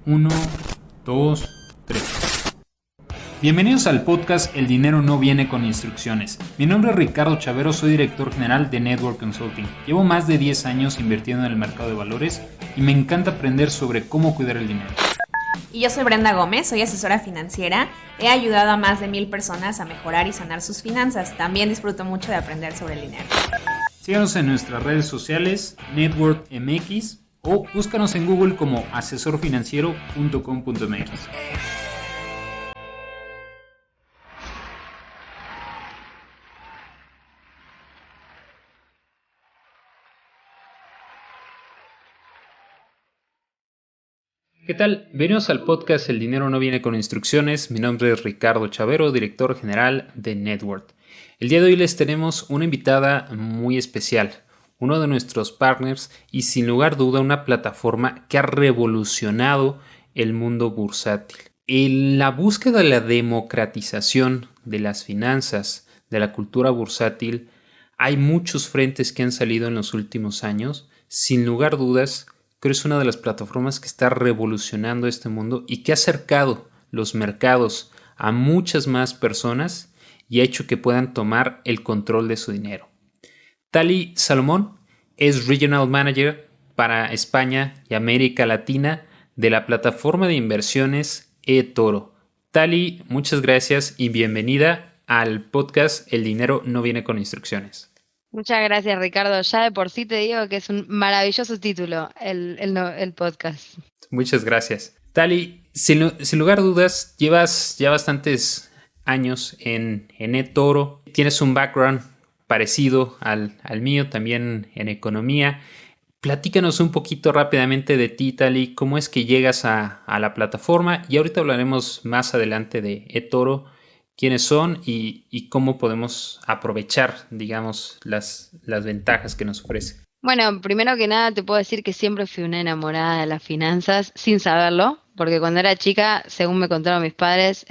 Uno, dos, tres. Bienvenidos al podcast El dinero no viene con instrucciones. Mi nombre es Ricardo Chavero, soy director general de Network Consulting. Llevo más de 10 años invirtiendo en el mercado de valores y me encanta aprender sobre cómo cuidar el dinero. Y yo soy Brenda Gómez, soy asesora financiera. He ayudado a más de 1000 personas a mejorar y sanar sus finanzas. También disfruto mucho de aprender sobre el dinero. Síganos en nuestras redes sociales, Network MX, o búscanos en Google como asesorfinanciero.com.mx. ¿Qué tal? Bienvenidos al podcast El dinero no viene con instrucciones. Mi nombre es Ricardo Chavero, director general de Network. El día de hoy les tenemos una invitada muy especial, uno de nuestros partners y sin lugar a duda una plataforma que ha revolucionado el mundo bursátil. En la búsqueda de la democratización de las finanzas, de la cultura bursátil, hay muchos frentes que han salido en los últimos años. Sin lugar a dudas, creo que es una de las plataformas que está revolucionando este mundo y que ha acercado los mercados a muchas más personas y ha hecho que puedan tomar el control de su dinero. Tali Salomón es Regional Manager para España y América Latina de la plataforma de inversiones eToro. Tali, muchas gracias y bienvenida al podcast El dinero no viene con instrucciones. Muchas gracias, Ricardo. Ya de por sí te digo que es un maravilloso título el podcast. Muchas gracias. Tali, sin lugar a dudas, llevas ya bastantes años en eToro. Tienes un background parecido al mío, también en economía. Platícanos un poquito rápidamente de ti, Tali, cómo es que llegas a la plataforma y ahorita hablaremos más adelante de eToro, quiénes son y cómo podemos aprovechar, digamos, las ventajas que nos ofrece. Bueno, primero que nada te puedo decir que siempre fui una enamorada de las finanzas sin saberlo, porque cuando era chica, según me contaron mis padres,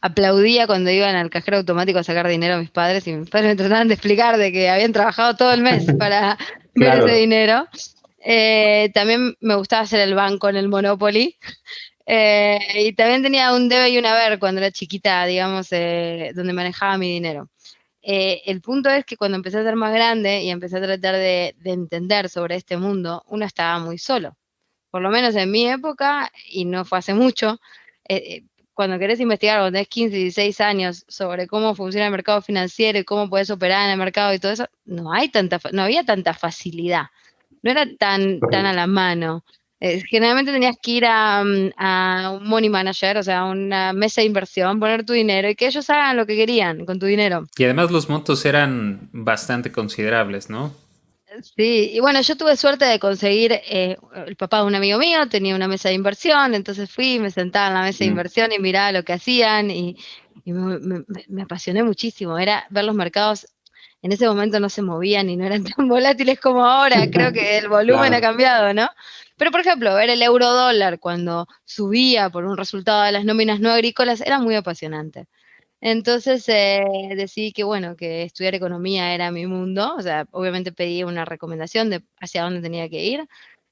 aplaudía cuando iban al cajero automático a sacar dinero a mis padres y mis padres me trataban de explicar de que habían trabajado todo el mes para ver Claro. ese dinero. También me gustaba hacer el banco en el Monopoly. Y también tenía un debe y un haber cuando era chiquita, digamos, donde manejaba mi dinero. El punto es que cuando empecé a ser más grande y empecé a tratar de entender sobre este mundo, uno estaba muy solo. Por lo menos en mi época, y no fue hace mucho, cuando querés investigar, cuando tenés 15, 16 años, sobre cómo funciona el mercado financiero y cómo podés operar en el mercado y todo eso, no había tanta facilidad. No era tan a la mano. Generalmente tenías que ir a un money manager, o sea, a una mesa de inversión, poner tu dinero y que ellos hagan lo que querían con tu dinero. Y además los montos eran bastante considerables, ¿no? Sí, y bueno, yo tuve suerte de conseguir, el papá de un amigo mío tenía una mesa de inversión, entonces fui, me sentaba en la mesa de inversión y miraba lo que hacían y me apasioné muchísimo. Era ver los mercados, en ese momento no se movían y no eran tan volátiles como ahora, creo que el volumen ha cambiado, ¿no? Pero por ejemplo, ver el euro dólar cuando subía por un resultado de las nóminas no agrícolas era muy apasionante. Entonces decidí que, bueno, que estudiar economía era mi mundo, o sea, obviamente pedí una recomendación de hacia dónde tenía que ir.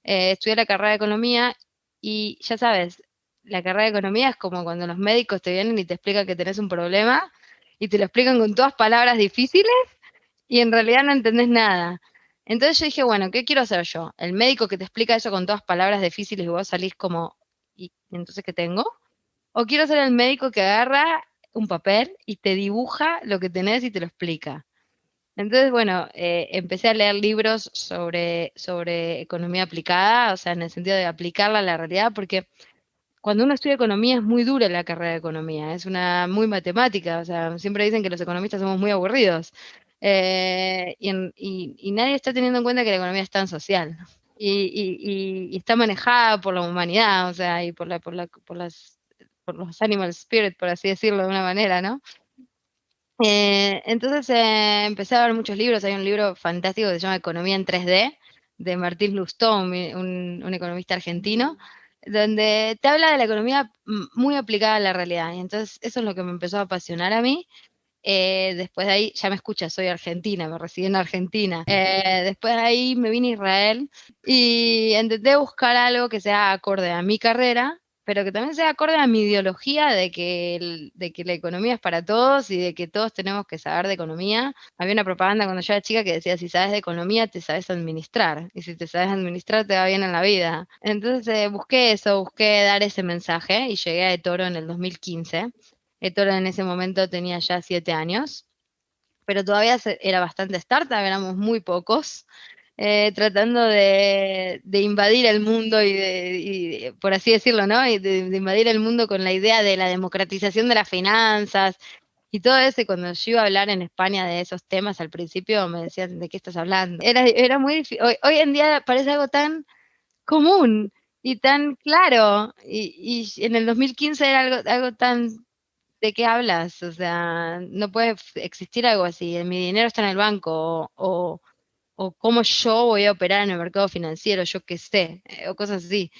Estudié la carrera de economía y ya sabes, la carrera de economía es como cuando los médicos te vienen y te explican que tenés un problema y te lo explican con todas palabras difíciles y en realidad no entendés nada. Entonces yo dije, bueno, ¿qué quiero hacer yo? El médico que te explica eso con todas palabras difíciles y vos salís como, ¿y entonces qué tengo? ¿O quiero ser el médico que agarra un papel y te dibuja lo que tenés y te lo explica? Entonces, bueno, empecé a leer libros sobre economía aplicada, o sea, en el sentido de aplicarla a la realidad, porque cuando uno estudia economía es muy dura la carrera de economía, es una muy matemática, o sea, siempre dicen que los economistas somos muy aburridos, y nadie está teniendo en cuenta que la economía es tan social y está manejada por la humanidad, o sea, y por los animal spirit, por así decirlo de una manera, ¿no? Entonces empecé a ver muchos libros. Hay un libro fantástico que se llama Economía en 3D, de Martín Lustó, un economista argentino, donde te habla de la economía muy aplicada a la realidad. Y entonces eso es lo que me empezó a apasionar a mí. Después de ahí, ya me escuchas, soy argentina, me recibí en Argentina. Después de ahí me vine a Israel y intenté buscar algo que sea acorde a mi carrera, pero que también sea acorde a mi ideología de que la economía es para todos y de que todos tenemos que saber de economía. Había una propaganda cuando yo era chica que decía, si sabes de economía, te sabes administrar, y si te sabes administrar, te va bien en la vida. Entonces busqué eso, busqué dar ese mensaje y llegué a eToro en el 2015. eToro en ese momento tenía ya 7 años, pero todavía era bastante startup, éramos muy pocos, tratando de invadir el mundo por así decirlo, ¿no? Y de invadir el mundo con la idea de la democratización de las finanzas y todo eso. Y cuando yo iba a hablar en España de esos temas al principio me decían, ¿de qué estás hablando? Era muy difícil. Hoy en día parece algo tan común y tan claro. Y en el 2015 era algo tan... ¿De qué hablas? O sea, no puede existir algo así. Mi dinero está en el banco o cómo yo voy a operar en el mercado financiero, yo qué sé, o cosas así.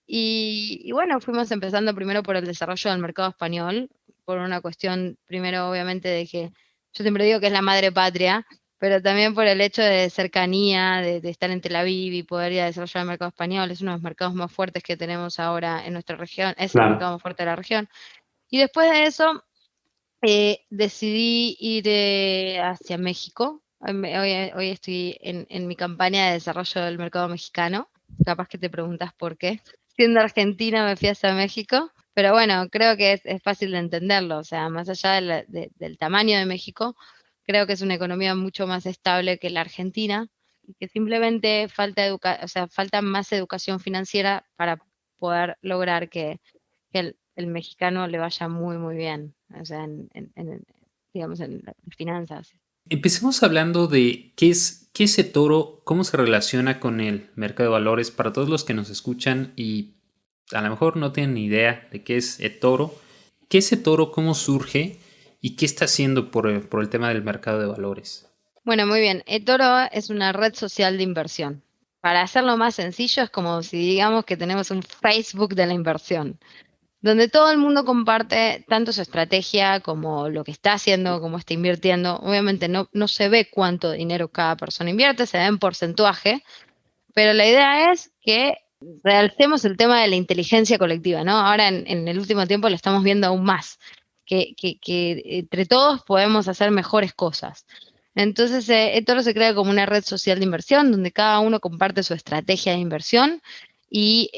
Y bueno, fuimos empezando primero por el desarrollo del mercado español, por una cuestión, primero obviamente de que yo siempre digo que es la madre patria, pero también por el hecho de cercanía, de estar en Tel Aviv y poder ir a desarrollar el mercado español. Es uno de los mercados más fuertes que tenemos ahora en nuestra región, es el Claro. mercado más fuerte de la región. Y después de eso, decidí ir hacia México. Hoy estoy en mi campaña de desarrollo del mercado mexicano. Capaz que te preguntas por qué. Siendo argentina me fui hacia México, pero bueno, creo que es fácil de entenderlo. O sea, más allá del tamaño de México, creo que es una economía mucho más estable que la Argentina y que simplemente o sea, falta más educación financiera para poder lograr que el mexicano le vaya muy, muy bien, o sea, digamos, en las finanzas. Empecemos hablando de qué es eToro, cómo se relaciona con el mercado de valores para todos los que nos escuchan y a lo mejor no tienen ni idea de qué es eToro. ¿Qué es eToro? ¿Cómo surge? ¿Y qué está haciendo por el tema del mercado de valores? Bueno, muy bien. eToro es una red social de inversión. Para hacerlo más sencillo, es como si digamos que tenemos un Facebook de la inversión, donde todo el mundo comparte tanto su estrategia como lo que está haciendo, cómo está invirtiendo. Obviamente no se ve cuánto dinero cada persona invierte, se ve en porcentaje, pero la idea es que realcemos el tema de la inteligencia colectiva, ¿no? Ahora en el último tiempo lo estamos viendo aún más, que entre todos podemos hacer mejores cosas. Entonces, eToro se crea como una red social de inversión donde cada uno comparte su estrategia de inversión y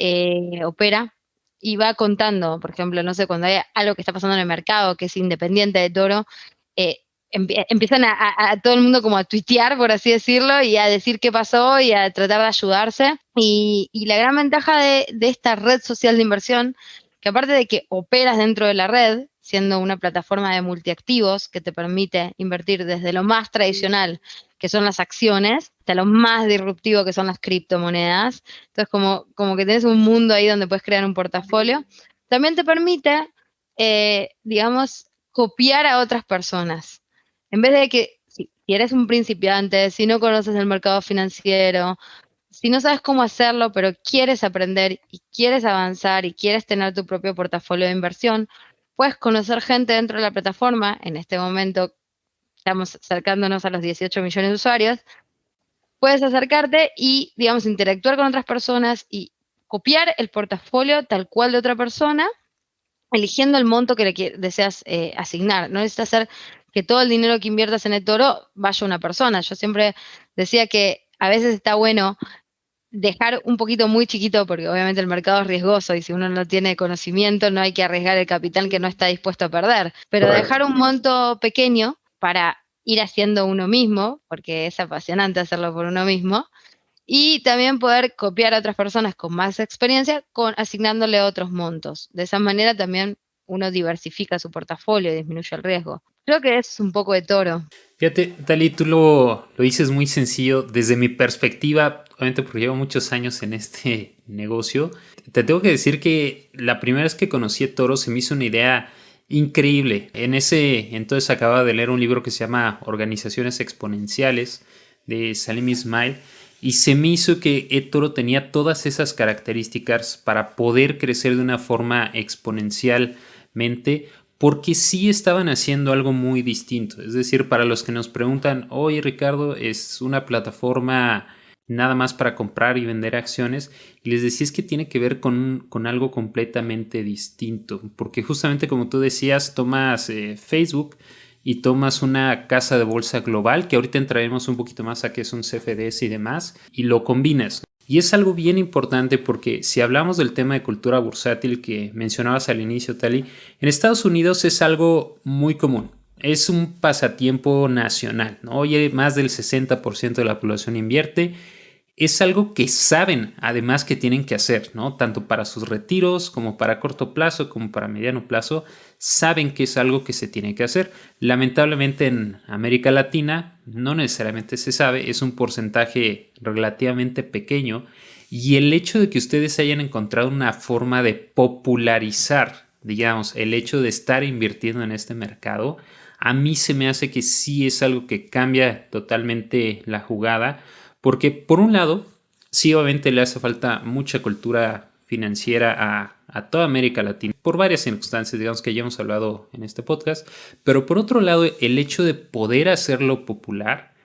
opera y va contando, por ejemplo, no sé, cuando hay algo que está pasando en el mercado que es independiente de Toro, eh, empiezan a todo el mundo como a tuitear, por así decirlo, y a decir qué pasó y a tratar de ayudarse. Y la gran ventaja de esta red social de inversión, que aparte de que operas dentro de la red, siendo una plataforma de multiactivos que te permite invertir desde lo más tradicional, que son las acciones, hasta lo más disruptivo, que son las criptomonedas. Entonces, como que tienes un mundo ahí donde puedes crear un portafolio. También te permite, digamos, copiar a otras personas. En vez de que, si eres un principiante, si no conoces el mercado financiero, si no sabes cómo hacerlo, pero quieres aprender y quieres avanzar y quieres tener tu propio portafolio de inversión, puedes conocer gente dentro de la plataforma. En este momento estamos acercándonos a los 18 millones de usuarios. Puedes acercarte y, digamos, interactuar con otras personas y copiar el portafolio tal cual de otra persona, eligiendo el monto que deseas asignar. No necesitas hacer que todo el dinero que inviertas en eToro vaya a una persona. Yo siempre decía que a veces está bueno dejar un poquito muy chiquito, porque obviamente el mercado es riesgoso y si uno no tiene conocimiento no hay que arriesgar el capital que no está dispuesto a perder, pero Correcto. dejar un monto pequeño para ir haciendo uno mismo, porque es apasionante hacerlo por uno mismo, y también poder copiar a otras personas con más experiencia asignándole otros montos. De esa manera también uno diversifica su portafolio y disminuye el riesgo. Creo que es un poco de toro. Fíjate, Dali, tú lo dices muy sencillo. Desde mi perspectiva, obviamente porque llevo muchos años en este negocio, te tengo que decir que la primera vez que conocí a Toro se me hizo una idea increíble. Entonces acababa de leer un libro que se llama Organizaciones Exponenciales de Salim Ismail y se me hizo que eToro tenía todas esas características para poder crecer de una forma exponencialmente porque sí estaban haciendo algo muy distinto. Es decir, para los que nos preguntan, oye Ricardo, es una plataforma nada más para comprar y vender acciones, y les decía es que tiene que ver con algo completamente distinto, porque justamente como tú decías, tomas Facebook y tomas una casa de bolsa global, que ahorita entraremos un poquito más a qué son CFDs y demás, y lo combinas. Y es algo bien importante porque si hablamos del tema de cultura bursátil que mencionabas al inicio, Tali, en Estados Unidos es algo muy común. Es un pasatiempo nacional, ¿no? Oye, más del 60% de la población invierte. Es algo que saben, además, que tienen que hacer, ¿no? Tanto para sus retiros, como para corto plazo, como para mediano plazo, saben que es algo que se tiene que hacer. Lamentablemente en América Latina no necesariamente se sabe, es un porcentaje relativamente pequeño, y el hecho de que ustedes hayan encontrado una forma de popularizar, digamos, el hecho de estar invirtiendo en este mercado, a mí se me hace que sí es algo que cambia totalmente la jugada. Porque por un lado, sí obviamente le hace falta mucha cultura financiera a toda América Latina, por varias circunstancias, digamos, que ya hemos hablado en este podcast, pero por otro lado, el hecho de poder hacerlo popular,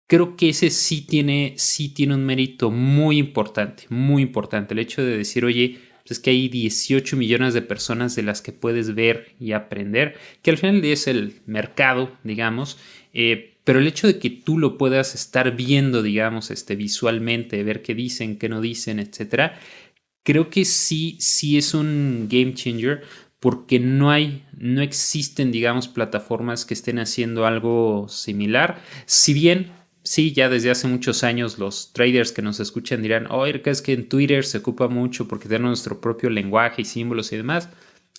creo que ese sí tiene un mérito muy importante, muy importante. El hecho de decir, oye, pues es que hay 18 millones de personas de las que puedes ver y aprender, que al final del día es el mercado, digamos, pero el hecho de que tú lo puedas estar viendo, digamos, visualmente, ver qué dicen, qué no dicen, etcétera, creo que sí es un game changer porque no existen, digamos, plataformas que estén haciendo algo similar. Si bien, sí, ya desde hace muchos años los traders que nos escuchan dirán, oye, es que en Twitter se ocupa mucho porque tenemos nuestro propio lenguaje y símbolos y demás.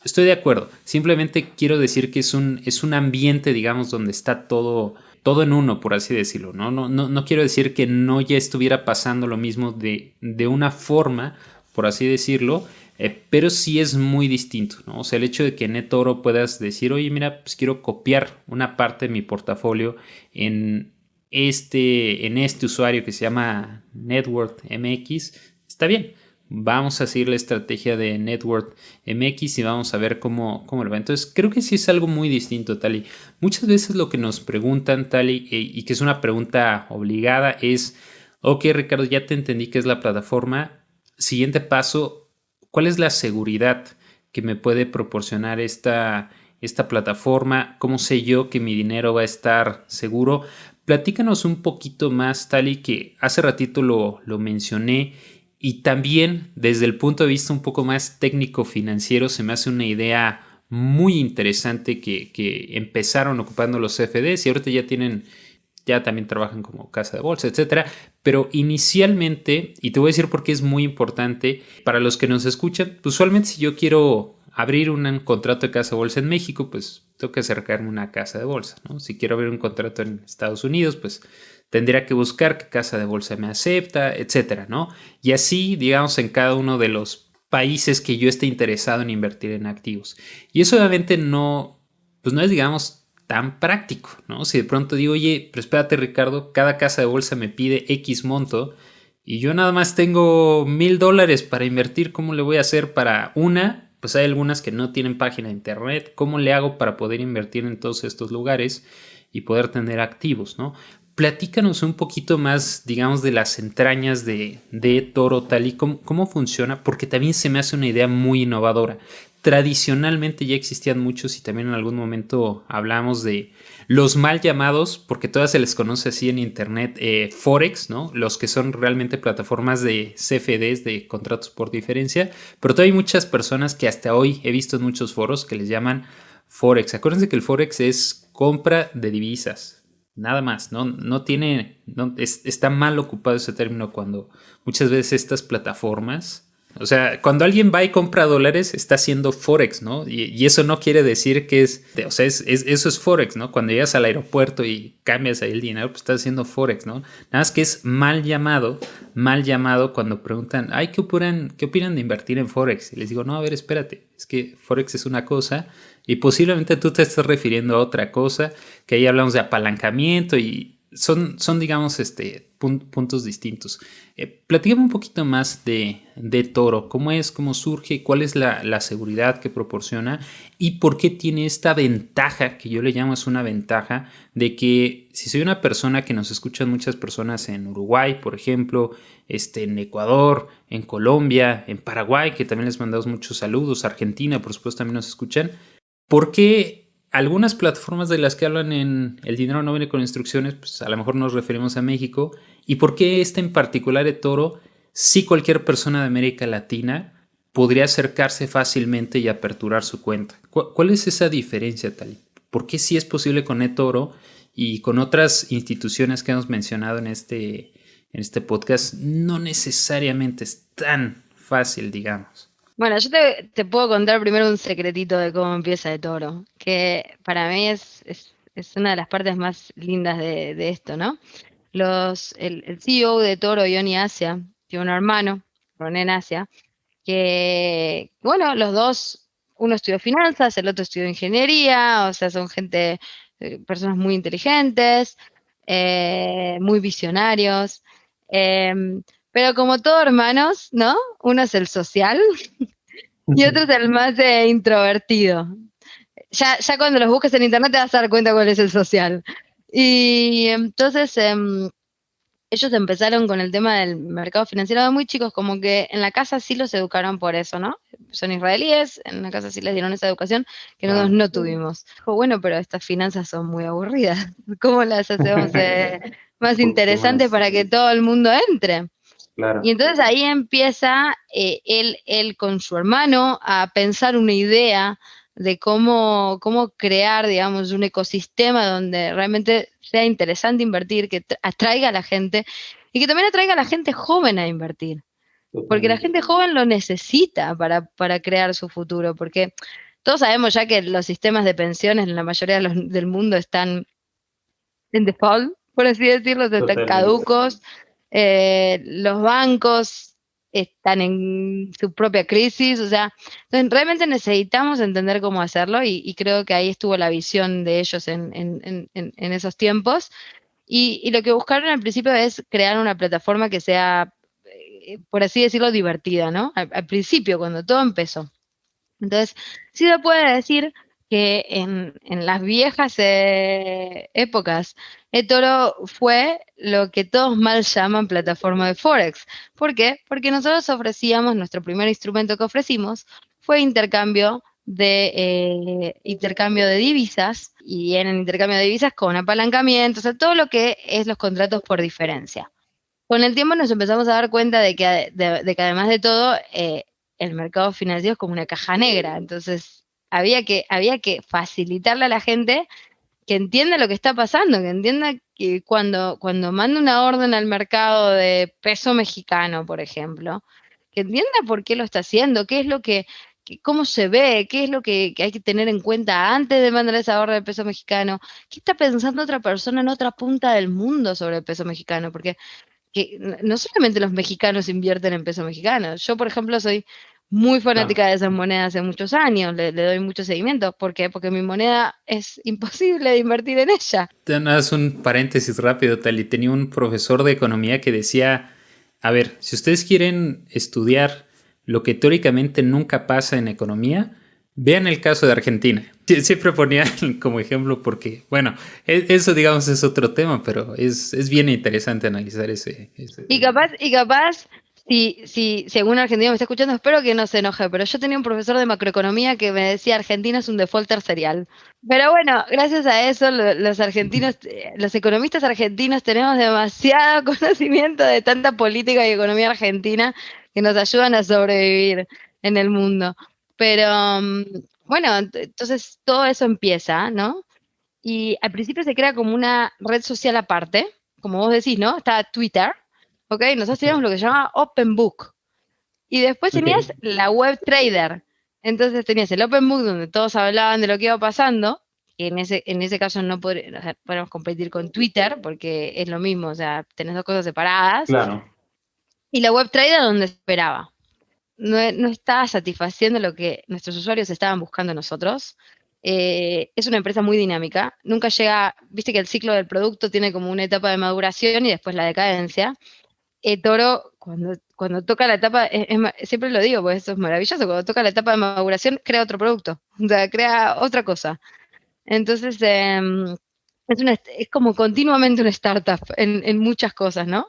Estoy de acuerdo. Simplemente quiero decir que es un ambiente, digamos, donde está todo en uno, por así decirlo, ¿no? No quiero decir que no ya estuviera pasando lo mismo de una forma, por así decirlo, pero sí es muy distinto, ¿no? O sea, el hecho de que en eToro puedas decir, oye, mira, pues quiero copiar una parte de mi portafolio en este usuario que se llama Network MX, está bien. Vamos a seguir la estrategia de Network MX y vamos a ver cómo lo va. Entonces, creo que sí es algo muy distinto, Tali. Muchas veces lo que nos preguntan, Tali, y que es una pregunta obligada, es, ok, Ricardo, ya te entendí qué es la plataforma. Siguiente paso, ¿cuál es la seguridad que me puede proporcionar esta plataforma? ¿Cómo sé yo que mi dinero va a estar seguro? Platícanos un poquito más, Tali, que hace ratito lo mencioné. Y también desde el punto de vista un poco más técnico financiero se me hace una idea muy interesante que empezaron ocupando los CFDs y ahorita ya también trabajan como casa de bolsa, etcétera. Pero inicialmente, y te voy a decir por qué es muy importante para los que nos escuchan, usualmente si yo quiero abrir un contrato de casa de bolsa en México, pues tengo que acercarme a una casa de bolsa, ¿no? Si quiero abrir un contrato en Estados Unidos, pues tendría que buscar qué casa de bolsa me acepta, etcétera, ¿no? Y así, digamos, en cada uno de los países que yo esté interesado en invertir en activos. Y eso obviamente pues no es, digamos, tan práctico, ¿no? Si de pronto digo, oye, pero espérate, Ricardo, cada casa de bolsa me pide X monto y yo nada más tengo $1,000 para invertir, ¿cómo le voy a hacer para una? Pues hay algunas que no tienen página de internet. ¿Cómo le hago para poder invertir en todos estos lugares y poder tener activos, ¿no? Platícanos un poquito más, digamos, de las entrañas de eToro, Tali, cómo funciona, porque también se me hace una idea muy innovadora. Tradicionalmente ya existían muchos y también en algún momento hablamos de los mal llamados, porque todas se les conoce así en internet, Forex, ¿no? Los que son realmente plataformas de CFDs, de contratos por diferencia, pero todavía hay muchas personas que hasta hoy he visto en muchos foros que les llaman Forex. Acuérdense que el Forex es compra de divisas. Nada más, está mal ocupado ese término cuando muchas veces estas plataformas, o sea, cuando alguien va y compra dólares, está haciendo Forex, ¿no? Y eso no quiere decir que eso es Forex, ¿no? Cuando llegas al aeropuerto y cambias ahí el dinero, pues estás haciendo Forex, ¿no? Nada más que es mal llamado cuando preguntan, ay, ¿qué opinan de invertir en Forex? Y les digo, no, a ver, espérate, es que Forex es una cosa y posiblemente tú te estés refiriendo a otra cosa, que ahí hablamos de apalancamiento y son digamos, puntos distintos. Platícame un poquito más de Toro. ¿Cómo es? ¿Cómo surge? ¿Cuál es la seguridad que proporciona? ¿Y por qué tiene esta ventaja, que yo le llamo es una ventaja, de que si soy una persona que nos escuchan muchas personas en Uruguay, por ejemplo, en Ecuador, en Colombia, en Paraguay, que también les mandamos muchos saludos, Argentina, por supuesto, también nos escuchan? ¿Por qué algunas plataformas de las que hablan en El dinero no viene con instrucciones, pues a lo mejor nos referimos a México? ¿Y por qué esta en particular de Toro, si cualquier persona de América Latina podría acercarse fácilmente y aperturar su cuenta? ¿Cuál es esa diferencia, Tali? ¿Por qué sí es posible con eToro y con otras instituciones que hemos mencionado en este podcast no necesariamente es tan fácil, digamos? Bueno, yo te puedo contar primero un secretito de cómo empieza de Toro, que para mí es una de las partes más lindas de esto, ¿no? El CEO de Toro, Johnny Asia, tiene un hermano, Ronen Asia, que, bueno, los dos, uno estudió finanzas, el otro estudió ingeniería, o sea, son gente, personas muy inteligentes, muy visionarios, pero como todos hermanos, ¿no? Uno es el social y otro es el más introvertido. Ya cuando los busques en internet te vas a dar cuenta cuál es el social. Y entonces ellos empezaron con el tema del mercado financiero de muy chicos, como que en la casa sí los educaron por eso, ¿no? Son israelíes, en la casa sí les dieron esa educación que nosotros no tuvimos. Dijo, bueno, pero estas finanzas son muy aburridas. ¿Cómo las hacemos más interesantes para que todo el mundo entre? Claro. Y entonces ahí empieza él con su hermano a pensar una idea de cómo crear, digamos, un ecosistema donde realmente sea interesante invertir, que atraiga a la gente y que también atraiga a la gente joven a invertir. Porque la gente joven lo necesita para crear su futuro, porque todos sabemos ya que los sistemas de pensiones en la mayoría del mundo están en default, por así decirlo, están Totalmente. caducos, los bancos están en su propia crisis, o sea, entonces realmente necesitamos entender cómo hacerlo y creo que ahí estuvo la visión de ellos en esos tiempos. Y lo que buscaron al principio es crear una plataforma que sea, por así decirlo, divertida, ¿no? Al principio, cuando todo empezó. Entonces, sí se puede decir que en las viejas épocas, eToro fue lo que todos mal llaman plataforma de Forex. ¿Por qué? Porque nosotros ofrecíamos, nuestro primer instrumento que ofrecimos fue intercambio de divisas, y en el intercambio de divisas con apalancamiento, o sea, todo lo que es los contratos por diferencia. Con el tiempo nos empezamos a dar cuenta de que además de todo, el mercado financiero es como una caja negra. Entonces, había que facilitarle a la gente que entienda lo que está pasando, que entienda que cuando manda una orden al mercado de peso mexicano, por ejemplo, que entienda por qué lo está haciendo, qué es lo cómo se ve, qué es lo que hay que tener en cuenta antes de mandar esa orden de peso mexicano, qué está pensando otra persona en otra punta del mundo sobre el peso mexicano, porque que no solamente los mexicanos invierten en peso mexicano. Yo, por ejemplo, soy muy fanática de esas monedas hace muchos años, le doy mucho seguimiento. ¿Por qué? Porque mi moneda es imposible de invertir en ella. Te haz un paréntesis rápido, Tali. Tenía un profesor de economía que decía, a ver, si ustedes quieren estudiar lo que teóricamente nunca pasa en economía, vean el caso de Argentina. Siempre ponía como ejemplo porque, bueno, eso digamos es otro tema, pero es bien interesante analizar ese Y tema. capaz, si algún argentino me está escuchando, espero que no se enoje, pero yo tenía un profesor de macroeconomía que me decía Argentina es un defaulter serial. Pero bueno, gracias a eso los argentinos, los economistas argentinos tenemos demasiado conocimiento de tanta política y economía argentina que nos ayudan a sobrevivir en el mundo. Pero bueno, entonces todo eso empieza, ¿no? Y al principio se crea como una red social aparte, como vos decís, ¿no? Está Twitter, ¿ok? Nosotros teníamos lo que se llama Open Book. Y después tenías la web trader. Entonces tenías el Open Book donde todos hablaban de lo que iba pasando, que en ese caso no podemos competir con Twitter, porque es lo mismo, o sea, tenés dos cosas separadas. Claro. Y la web trader donde esperaba. No estaba satisfaciendo lo que nuestros usuarios estaban buscando nosotros. Es una empresa muy dinámica, nunca llega, viste que el ciclo del producto tiene como una etapa de maduración y después la decadencia. Toro, cuando toca la etapa, siempre lo digo, porque eso es maravilloso, cuando toca la etapa de maduración, crea otro producto, o sea, crea otra cosa. Entonces, es como continuamente una startup en muchas cosas, ¿no?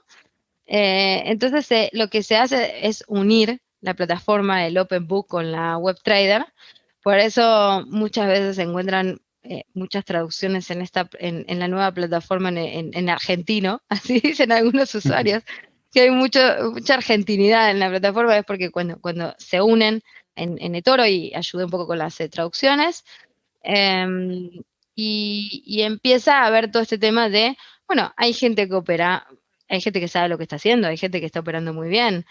Entonces, lo que se hace es unir la plataforma, el Open Book con la WebTrader. Por eso muchas veces se encuentran muchas traducciones en la nueva plataforma en argentino, así dicen algunos usuarios, que hay mucha argentinidad en la plataforma, es porque cuando se unen en eToro, y ayudé un poco con las traducciones, em, y empieza a haber todo este tema de, bueno, hay gente que opera, hay gente que sabe lo que está haciendo, hay gente que está operando muy bien.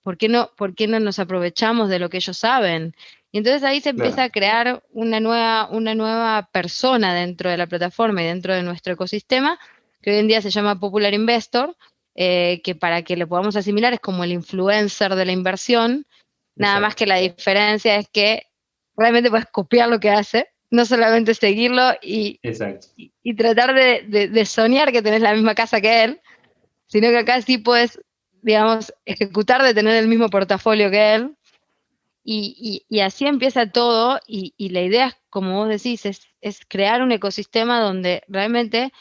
¿Por qué no nos aprovechamos de lo que ellos saben? Y entonces ahí se empieza Claro. a crear una nueva persona dentro de la plataforma y dentro de nuestro ecosistema, que hoy en día se llama Popular Investor, que para que lo podamos asimilar es como el influencer de la inversión, nada más Exacto. que la diferencia es que realmente puedes copiar lo que hace, no solamente seguirlo Exacto. y tratar de soñar que tenés la misma casa que él, sino que acá sí puedes, digamos, ejecutar de tener el mismo portafolio que él, y así empieza todo, y la idea, como vos decís, es crear un ecosistema donde realmente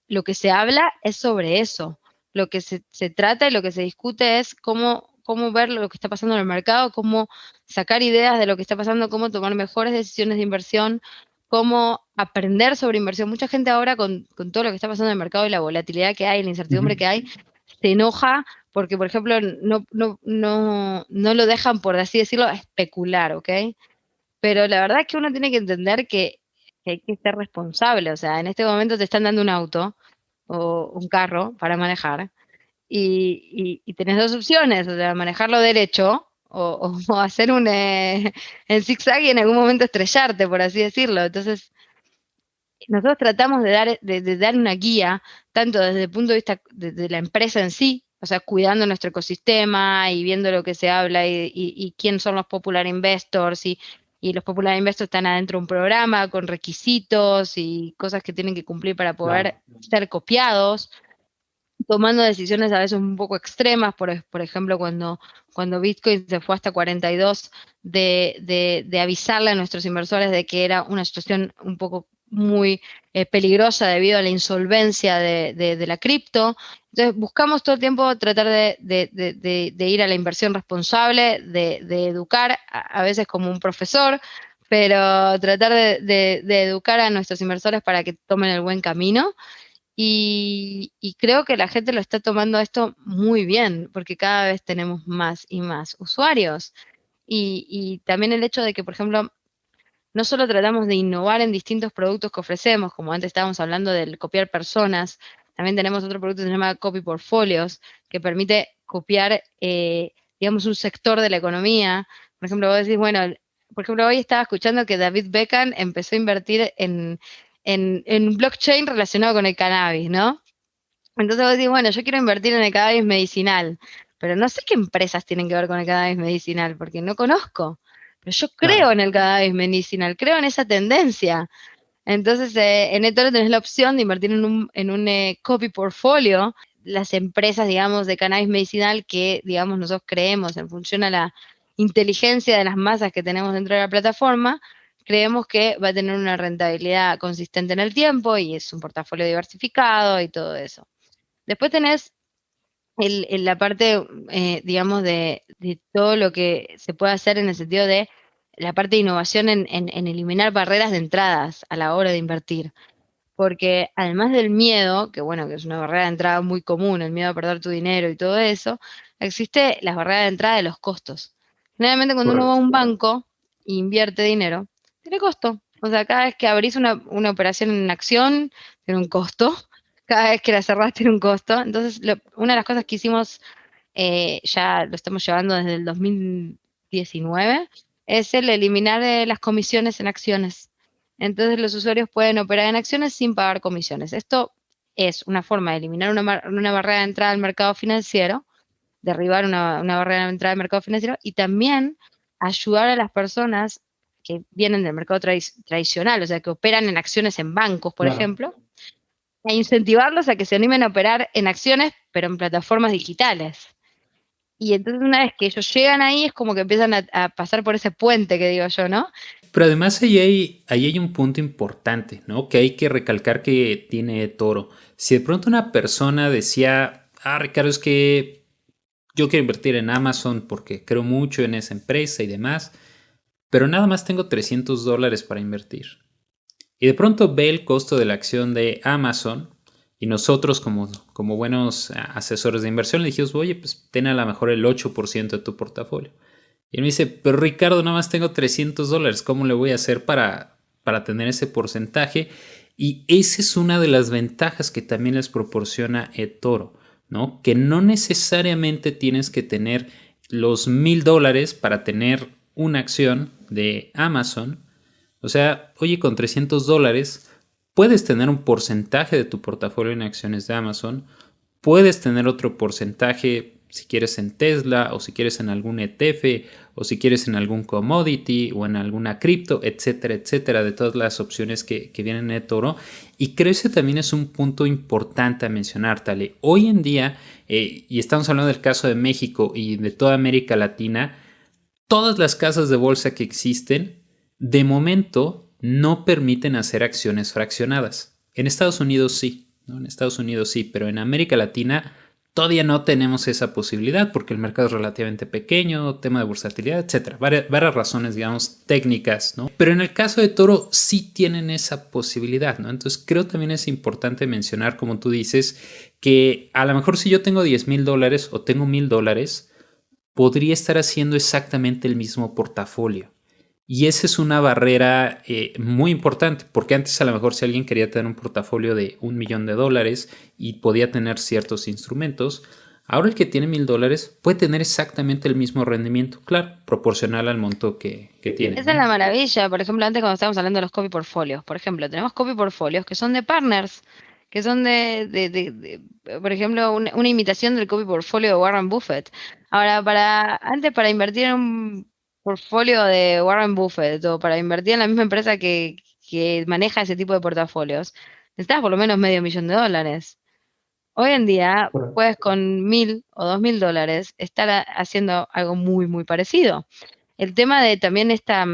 lo que se habla es sobre eso, lo que se trata y lo que se discute es cómo ver lo que está pasando en el mercado, cómo sacar ideas de lo que está pasando, cómo tomar mejores decisiones de inversión, cómo aprender sobre inversión. Mucha gente ahora con todo lo que está pasando en el mercado y la volatilidad que hay, la incertidumbre Ujú. que hay, se enoja porque, por ejemplo, no lo dejan, por así decirlo, especular, ¿ok? Pero la verdad es que uno tiene que entender que hay que ser responsable. O sea, en este momento te están dando un auto o un carro para manejar y tenés dos opciones, o sea, manejarlo derecho o hacer en zigzag y en algún momento estrellarte, por así decirlo. Entonces, nosotros tratamos de dar una guía, tanto desde el punto de vista de la empresa en sí, o sea, cuidando nuestro ecosistema y viendo lo que se habla y quién son los popular investors, y los popular investors están adentro de un programa con requisitos y cosas que tienen que cumplir para poder Claro. ser copiados, tomando decisiones a veces un poco extremas, por ejemplo, cuando Bitcoin se fue hasta 42, de avisarle a nuestros inversores de que era una situación un poco muy peligrosa debido a la insolvencia de la cripto. Entonces, buscamos todo el tiempo tratar de ir a la inversión responsable, de educar, a veces como un profesor, pero tratar de educar a nuestros inversores para que tomen el buen camino. Y creo que la gente lo está tomando esto muy bien, porque cada vez tenemos más y más usuarios. Y también el hecho de que, por ejemplo, no solo tratamos de innovar en distintos productos que ofrecemos, como antes estábamos hablando del copiar personas, también tenemos otro producto que se llama Copy Portfolios, que permite copiar, digamos, un sector de la economía. Por ejemplo, vos decís, bueno, por ejemplo, hoy estaba escuchando que David Beckham empezó a invertir en blockchain relacionado con el cannabis, ¿no? Entonces vos decís, bueno, yo quiero invertir en el cannabis medicinal, pero no sé qué empresas tienen que ver con el cannabis medicinal, porque no conozco. Pero yo creo Claro. en el cannabis medicinal, creo en esa tendencia. Entonces, en eToro tenés la opción de invertir en un copy portfolio. Las empresas, digamos, de cannabis medicinal que, digamos, nosotros creemos en función a la inteligencia de las masas que tenemos dentro de la plataforma, creemos que va a tener una rentabilidad consistente en el tiempo y es un portafolio diversificado y todo eso. Después tenés la parte, digamos, de todo lo que se puede hacer en el sentido de la parte de innovación en eliminar barreras de entradas a la hora de invertir. Porque además del miedo, que bueno, que es una barrera de entrada muy común, el miedo a perder tu dinero y todo eso, existe la barrera de entrada de los costos. Generalmente cuando uno va a Correcto. un banco e invierte dinero, tiene costo. O sea, cada vez que abrís una operación en acción, tiene un costo. Cada vez que la cerrás tiene un costo. Entonces, una de las cosas que hicimos, ya lo estamos llevando desde el 2019, es el eliminar las comisiones en acciones. Entonces los usuarios pueden operar en acciones sin pagar comisiones. Esto es una forma de eliminar una barrera de entrada al mercado financiero, derribar una barrera de entrada al mercado financiero, y también ayudar a las personas que vienen del mercado tradicional, o sea, que operan en acciones en bancos, por ejemplo, e incentivarlos a que se animen a operar en acciones, pero en plataformas digitales. Y entonces una vez que ellos llegan ahí, es como que empiezan a pasar por ese puente que digo yo, ¿no? Pero además ahí hay un punto importante, ¿no? Que hay que recalcar que tiene Toro. Si de pronto una persona decía, Ricardo, es que yo quiero invertir en Amazon porque creo mucho en esa empresa y demás, pero nada más tengo $300 para invertir. Y de pronto ve el costo de la acción de Amazon y nosotros como buenos asesores de inversión le dijimos, oye, pues ten a lo mejor el 8% de tu portafolio. Y él me dice, pero Ricardo, nada más tengo $300, ¿cómo le voy a hacer para tener ese porcentaje? Y esa es una de las ventajas que también les proporciona eToro, ¿no? Que no necesariamente tienes que tener los $1,000 para tener una acción de Amazon. O sea, oye, con $300 puedes tener un porcentaje de tu portafolio en acciones de Amazon, puedes tener otro porcentaje si quieres en Tesla o si quieres en algún ETF o si quieres en algún commodity o en alguna cripto, etcétera, etcétera, de todas las opciones que vienen en eToro. Y creo que ese también es un punto importante a mencionar, Tale. Hoy en día, y estamos hablando del caso de México y de toda América Latina, todas las casas de bolsa que existen, de momento, no permiten hacer acciones fraccionadas. En Estados Unidos sí, ¿no? En Estados Unidos sí, pero en América Latina todavía no tenemos esa posibilidad porque el mercado es relativamente pequeño, tema de versatilidad, etcétera. Varias razones, digamos, técnicas, ¿no? Pero en el caso de Toro sí tienen esa posibilidad, ¿no? Entonces creo también es importante mencionar, como tú dices, que a lo mejor si yo tengo $10,000 o tengo $1,000, podría estar haciendo exactamente el mismo portafolio. Y esa es una barrera muy importante, porque antes a lo mejor si alguien quería tener un portafolio de $1,000,000 y podía tener ciertos instrumentos, ahora el que tiene $1,000 puede tener exactamente el mismo rendimiento, claro, proporcional al monto que tiene. Esa es la maravilla. Por ejemplo, antes cuando estábamos hablando de los copy portfolios, por ejemplo, tenemos copy portfolios que son de partners, que son por ejemplo, una imitación del copy portfolio de Warren Buffett. Ahora, antes para invertir en un portfolio de Warren Buffett o para invertir en la misma empresa que maneja ese tipo de portafolios, necesitas por lo menos $500,000. Hoy en día puedes con 1.000 o $2.000 estar haciendo algo muy, muy parecido. El tema de también esta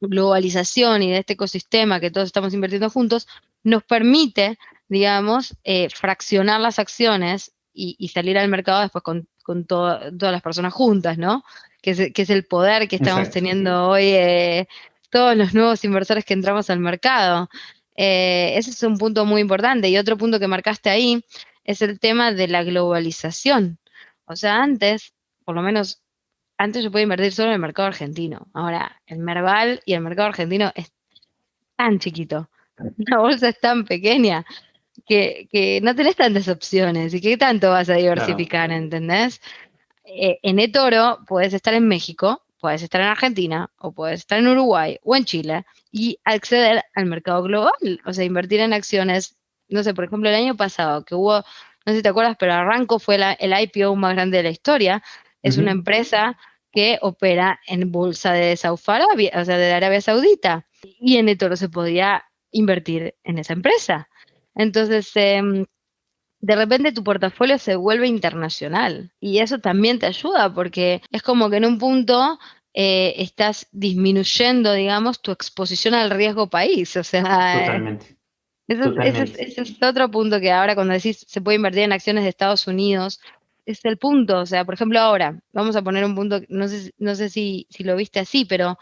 globalización y de este ecosistema que todos estamos invirtiendo juntos nos permite, digamos, fraccionar las acciones y salir al mercado después con todas las personas juntas, ¿no? Que es el poder que estamos teniendo hoy todos los nuevos inversores que entramos al mercado. Ese es un punto muy importante. Y otro punto que marcaste ahí es el tema de la globalización. O sea, antes, por lo menos antes yo podía invertir solo en el mercado argentino. Ahora, el Merval y el mercado argentino es tan chiquito, la bolsa es tan pequeña que no tenés tantas opciones. ¿Y qué tanto vas a diversificar, entendés? En eToro puedes estar en México, puedes estar en Argentina, o puedes estar en Uruguay o en Chile y acceder al mercado global. O sea, invertir en acciones, no sé, por ejemplo, el año pasado que hubo, no sé si te acuerdas, pero Arranco fue el IPO más grande de la historia. Es una empresa que opera en bolsa de Saudi Arabia, o sea, de Arabia Saudita. Y en eToro se podía invertir en esa empresa. Entonces, de repente tu portafolio se vuelve internacional y eso también te ayuda porque es como que en un punto estás disminuyendo, digamos, tu exposición al riesgo país. O sea, Totalmente. ese es otro punto que ahora cuando decís se puede invertir en acciones de Estados Unidos, es el punto. O sea, por ejemplo, ahora vamos a poner un punto, no sé si lo viste así, pero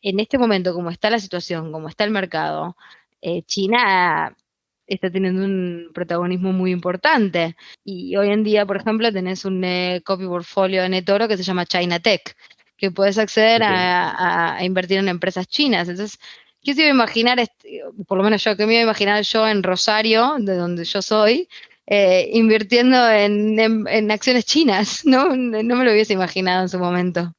en este momento, como está la situación, como está el mercado, China está teniendo un protagonismo muy importante. Y hoy en día, por ejemplo, tenés un copy portfolio en eToro que se llama China Tech, que puedes acceder a invertir en empresas chinas. Entonces, ¿qué se iba a imaginar, por lo menos yo, qué me iba a imaginar yo en Rosario, de donde yo soy, invirtiendo en acciones chinas? ¿No? No me lo hubiese imaginado en su momento.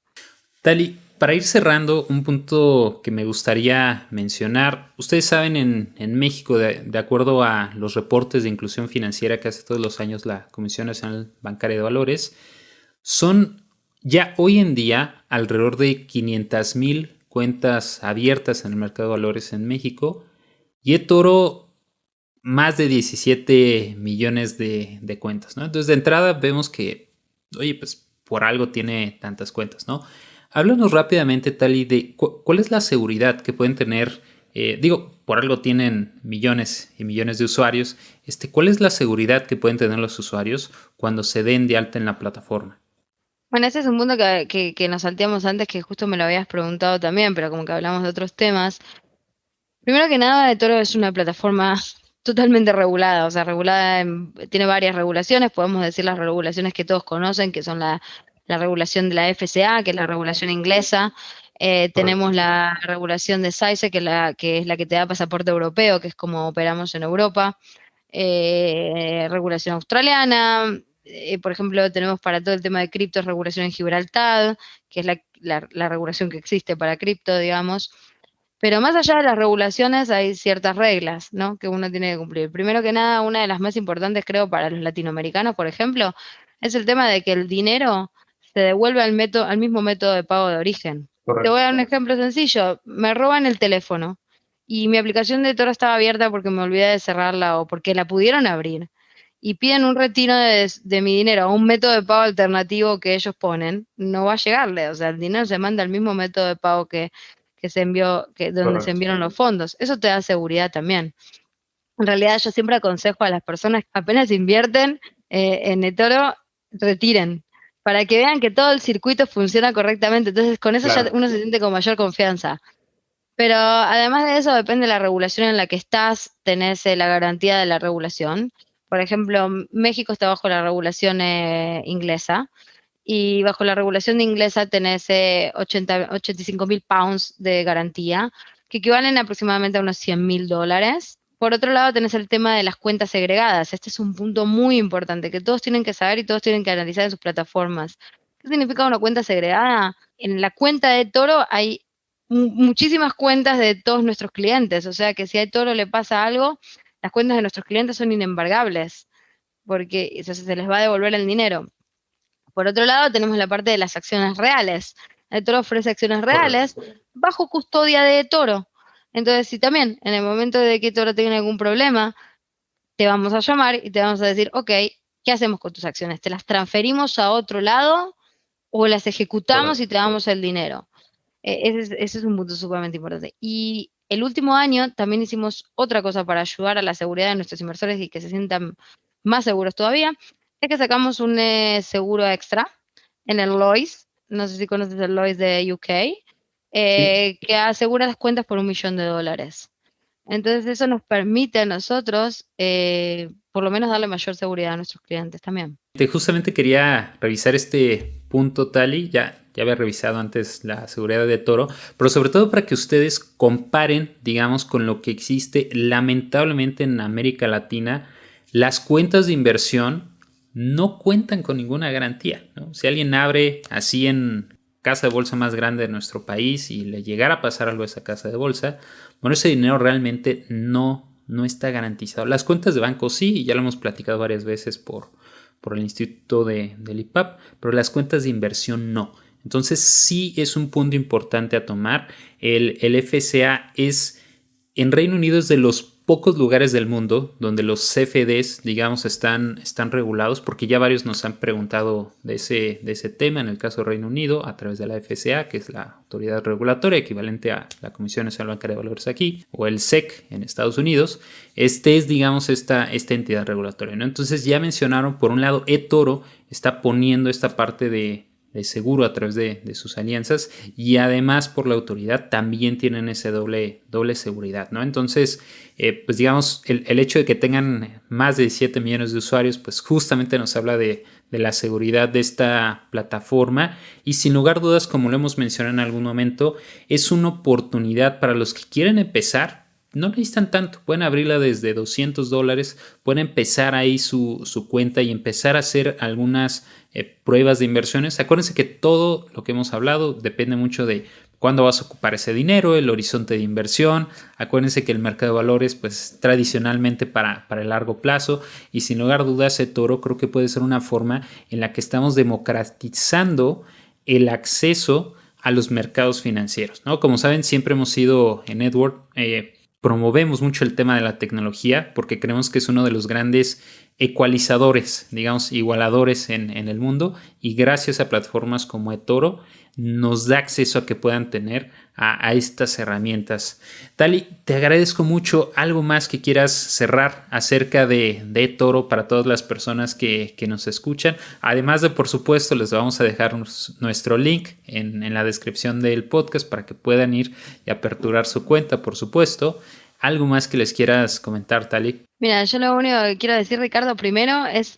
Tali, para ir cerrando, un punto que me gustaría mencionar. Ustedes saben, en México, de acuerdo a los reportes de inclusión financiera que hace todos los años la Comisión Nacional Bancaria de Valores, son ya hoy en día alrededor de 500,000 cuentas abiertas en el mercado de valores en México y eToro más de 17 millones de cuentas, ¿no? Entonces de entrada vemos que, oye, pues por algo tiene tantas cuentas, ¿no? Háblanos rápidamente, Tali, de cuál es la seguridad que pueden tener. Por algo tienen millones y millones de usuarios. ¿Cuál es la seguridad que pueden tener los usuarios cuando se den de alta en la plataforma? Bueno, ese es un punto que nos salteamos antes, que justo me lo habías preguntado también, pero como que hablamos de otros temas. Primero que nada, eToro es una plataforma totalmente regulada, o sea, tiene varias regulaciones, podemos decir las regulaciones que todos conocen, que son la regulación de la FCA, que es la regulación inglesa, tenemos la regulación de SAICE, que es la que te da pasaporte europeo, que es como operamos en Europa, regulación australiana, por ejemplo, tenemos para todo el tema de criptos regulación en Gibraltar, que es la regulación que existe para cripto, digamos. Pero más allá de las regulaciones hay ciertas reglas, ¿no? Que uno tiene que cumplir. Primero que nada, una de las más importantes, creo, para los latinoamericanos, por ejemplo, es el tema de que el dinero se devuelve al mismo método de pago de origen. Te voy a dar un ejemplo sencillo. Me roban el teléfono y mi aplicación de Toro estaba abierta porque me olvidé de cerrarla o porque la pudieron abrir y piden un retiro de mi dinero a un método de pago alternativo que ellos ponen, no va a llegarle. O sea, el dinero se manda al mismo método de pago que se envió, donde se enviaron los fondos. Eso te da seguridad también. En realidad yo siempre aconsejo a las personas que apenas invierten en eToro, retiren, para que vean que todo el circuito funciona correctamente. Entonces con eso ya uno se siente con mayor confianza. Pero además de eso, depende de la regulación en la que estás, tenés la garantía de la regulación. Por ejemplo, México está bajo la regulación inglesa, y bajo la regulación de inglesa tenés 85.000 pounds de garantía, que equivalen aproximadamente a unos $100.000. Por otro lado, tenés el tema de las cuentas segregadas. Este es un punto muy importante que todos tienen que saber y todos tienen que analizar en sus plataformas. ¿Qué significa una cuenta segregada? En la cuenta de Toro hay muchísimas cuentas de todos nuestros clientes, o sea que si a Toro le pasa algo, las cuentas de nuestros clientes son inembargables, porque se les va a devolver el dinero. Por otro lado, tenemos la parte de las acciones reales. eToro ofrece acciones reales bajo custodia de eToro. Entonces, si también en el momento de que eToro tenga algún problema, te vamos a llamar y te vamos a decir, ok, ¿qué hacemos con tus acciones? ¿Te las transferimos a otro lado o las ejecutamos y te damos el dinero? Ese es un punto sumamente importante. Y el último año también hicimos otra cosa para ayudar a la seguridad de nuestros inversores y que se sientan más seguros todavía, es que sacamos un seguro extra en el Lloyds, no sé si conoces el Lloyds de UK, que asegura las cuentas por $1 millón. Entonces eso nos permite a nosotros por lo menos darle mayor seguridad a nuestros clientes también. Justamente quería revisar este punto, Tali. Ya había revisado antes la seguridad de Toro, pero sobre todo para que ustedes comparen, digamos, con lo que existe lamentablemente en América Latina. Las cuentas de inversión no cuentan con ninguna garantía, ¿no? Si alguien abre así en casa de bolsa más grande de nuestro país y le llegara a pasar algo a esa casa de bolsa, bueno, ese dinero realmente no está garantizado. Las cuentas de banco sí, y ya lo hemos platicado varias veces por el instituto del IPAP, pero las cuentas de inversión no. Entonces sí es un punto importante a tomar. El FCA en Reino Unido es de los pocos lugares del mundo donde los CFDs, digamos, están regulados, porque ya varios nos han preguntado de ese tema. En el caso de Reino Unido, a través de la FCA, que es la autoridad regulatoria equivalente a la Comisión Nacional Bancaria de Valores aquí, o el SEC en Estados Unidos, es, digamos, esta entidad regulatoria, ¿no? Entonces ya mencionaron, por un lado, eToro está poniendo esta parte de seguro a través de sus alianzas, y además por la autoridad también tienen ese doble seguridad, ¿no? Entonces, pues digamos, el hecho de que tengan más de 17 millones de usuarios, pues justamente nos habla de la seguridad de esta plataforma, y sin lugar a dudas, como lo hemos mencionado en algún momento, es una oportunidad para los que quieren empezar. No necesitan tanto, pueden abrirla desde $200, pueden empezar ahí su cuenta y empezar a hacer algunas pruebas de inversiones. Acuérdense que todo lo que hemos hablado depende mucho de cuándo vas a ocupar ese dinero, el horizonte de inversión. Acuérdense que el mercado de valores, pues tradicionalmente para el largo plazo, y sin lugar a dudas eToro creo que puede ser una forma en la que estamos democratizando el acceso a los mercados financieros, ¿no? Como saben, siempre hemos sido en Network, promovemos mucho el tema de la tecnología porque creemos que es uno de los grandes ecualizadores, digamos, igualadores en el mundo, y gracias a plataformas como eToro nos da acceso a que puedan tener a estas herramientas. Tali, te agradezco mucho. ¿Algo más que quieras cerrar acerca de eToro para todas las personas que nos escuchan? Además de, por supuesto, les vamos a dejar nuestro link en la descripción del podcast para que puedan ir y aperturar su cuenta, por supuesto. ¿Algo más que les quieras comentar, Tali? Mira, yo lo único que quiero decir, Ricardo, primero es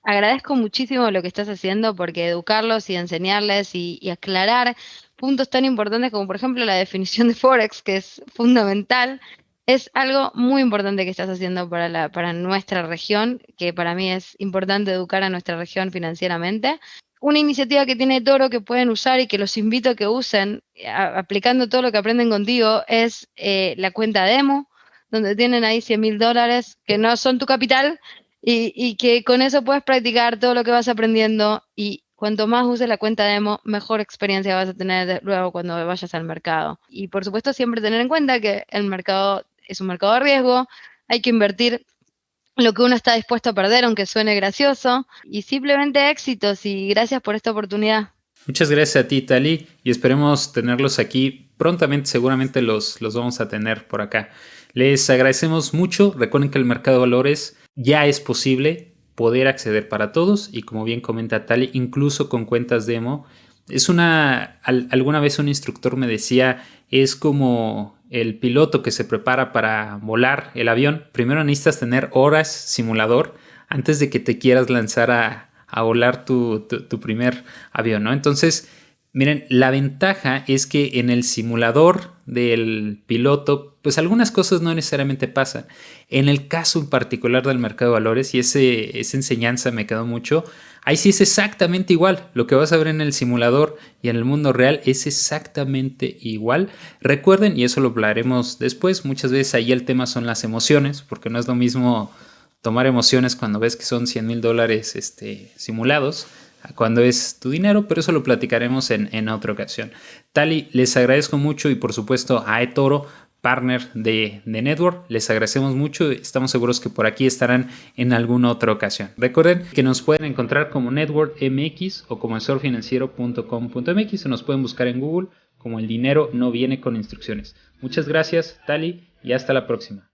agradezco muchísimo lo que estás haciendo porque educarlos y enseñarles y aclarar puntos tan importantes como por ejemplo la definición de Forex, que es fundamental, es algo muy importante que estás haciendo para nuestra región, que para mí es importante educar a nuestra región financieramente. Una iniciativa que tiene Toro que pueden usar y que los invito a que usen, aplicando todo lo que aprenden contigo, es la cuenta demo, donde tienen ahí $100.000 que no son tu capital y que con eso puedes practicar todo lo que vas aprendiendo, y cuanto más uses la cuenta demo, mejor experiencia vas a tener luego cuando vayas al mercado. Y por supuesto siempre tener en cuenta que el mercado es un mercado de riesgo, hay que invertir lo que uno está dispuesto a perder, aunque suene gracioso, y simplemente éxitos y gracias por esta oportunidad. Muchas gracias a ti, Tali, y esperemos tenerlos aquí prontamente. Seguramente los vamos a tener por acá. Les agradecemos mucho. Recuerden que el mercado de valores ya es posible poder acceder para todos, y como bien comenta Tali, incluso con cuentas demo. Alguna vez un instructor me decía, es como el piloto que se prepara para volar el avión. Primero necesitas tener horas simulador antes de que te quieras lanzar a volar tu primer avión, ¿no? Entonces, miren, la ventaja es que en el simulador del piloto, pues algunas cosas no necesariamente pasan. En el caso en particular del mercado de valores, y esa enseñanza me quedó mucho, ahí sí es exactamente igual. Lo que vas a ver en el simulador y en el mundo real es exactamente igual. Recuerden, y eso lo hablaremos después, muchas veces ahí el tema son las emociones, porque no es lo mismo tomar emociones cuando ves que son $100,000 simulados cuando es tu dinero, pero eso lo platicaremos en otra ocasión. Tali, les agradezco mucho, y por supuesto a eToro, partner de Network, les agradecemos mucho. Estamos seguros que por aquí estarán en alguna otra ocasión. Recuerden que nos pueden encontrar como Network MX o como asesorfinanciero.com.mx, o nos pueden buscar en Google como El dinero no viene con instrucciones. Muchas gracias, Tali, y hasta la próxima.